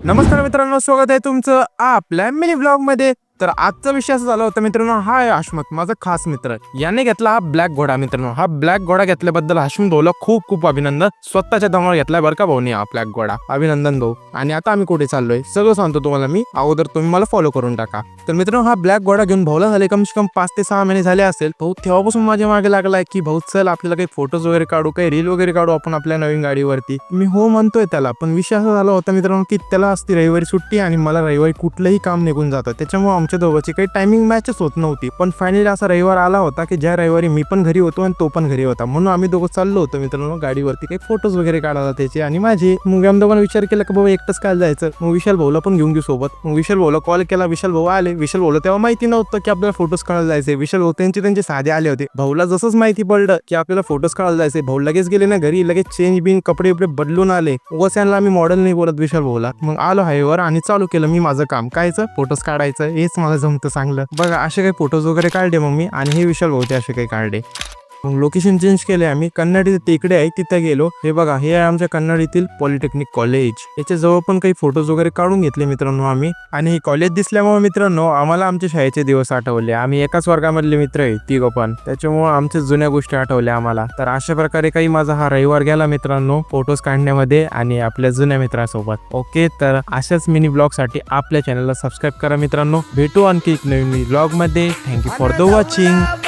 नमस्कार मित्रांनो, स्वागत आहे तुमचं आपल्या मिनी ब्लॉग मध्ये. तर आजचा विषय असा झाला होता मित्रांनो, हा आहे हाशमत, माझा खास मित्र. याने घेतला हा ब्लॅक घोडा. मित्रांनो, हा ब्लॅक घोडा घेतल्याबद्दल हाशम भाऊला खूप खूप अभिनंदन. स्वतःच्या दमावर घेतलाय बरं का भाऊनी हा ब्लॅक घोडा. अभिनंदन भाऊ. आणि आता आम्ही कुठे चाललोय सगळं सांगतो तुम्हाला मी. अगोदर तुम्ही मला फॉलो करून टाका. तर मित्रांनो, हा ब्लॅक घोडा घेऊन भाऊला झाले कम से कम 5 ते 6 महिने झाले असेल. भाऊ तेव्हापासून माझ्या मागे लागलाय की भाऊ चल आपल्याला काही फोटोज वगैरे काढू, काही रील वगैरे काढू आपण आपल्या नवीन गाडीवरती. मी हो म्हणतोय त्याला, पण विषय असा झाला होता मित्रांनो की त्याला असती रविवारी सुट्टी आणि मला रविवारी कुठलंही काम निघून जातं. त्याच्यामुळे आमच्या दोघांची काही टायमिंग मॅचच होत नव्हती. पण फायनली असा रविवार आला होता की ज्या रविवारी मी पण घरी होतो आणि तो पण घरी होता. म्हणून आम्ही दोघं चाललो होतो मित्रांनो गाडीवरती काही फोटोज वगैरे काढायला त्याचे आणि माझे. मग आम्ही दोघांना विचार केला की बाबा एकटंच काय जायचं. मग विशाल भाऊला पण घेऊन घेऊ सोबत. मग विशाल भाऊला कॉल केला, विशाल भाऊ आले. विशाल भाऊला तेव्हा माहिती नव्हतं की आपल्याला फोटोज काढायला जायचे. विशाल भाऊ त्यांचे साधे आले होते. भाऊला जसंच माहिती पडलं की आपल्याला फोटोज काढायला जायचे, भाऊ लगेच गेले ना घरी, लगेच चेंज बिन कपडे बदलून आले. उगाच यांना आम्ही मॉडेल नाही बोलत विशाल भाऊला. मग आलो हायवेवर आणि चालू केलं मी माझं काम. कायचं फोटोज काढायचं, हेच मला जमतं चांगलं. बघा असे काही फोटोज वगैरे काढले मग मी, आणि हे विशाल भाऊ ते असे काही काढले. मग लोकेशन चेंज केले आम्ही. कन्नडी टेकडे आहे तिथे गेलो. हे बघा, हे आहे आमच्या कन्नडीतील पॉलिटेक्निक कॉलेज. याच्या जवळ पण काही फोटोज वगैरे काढून घेतले मित्रांनो आम्ही. आणि हे कॉलेज दिसल्यामुळे मित्रांनो आम्हाला आमच्या शाळेचे दिवस आठवले. आम्ही एकाच वर्गामधले मित्र आहे तिघं पण, त्याच्यामुळे आमच्या जुन्या गोष्टी आठवल्या आम्हाला. तर अशा प्रकारे काही माझा हा रविवार गेला मित्रांनो फोटोज काढण्यामध्ये आणि आपल्या जुन्या मित्रांसोबत. ओके, तर अशाच मिनी ब्लॉग साठी आपल्या चॅनलला सबस्क्राईब करा मित्रांनो. भेटू आणखी एक नवीन ब्लॉग मध्ये. Thank you for the watching.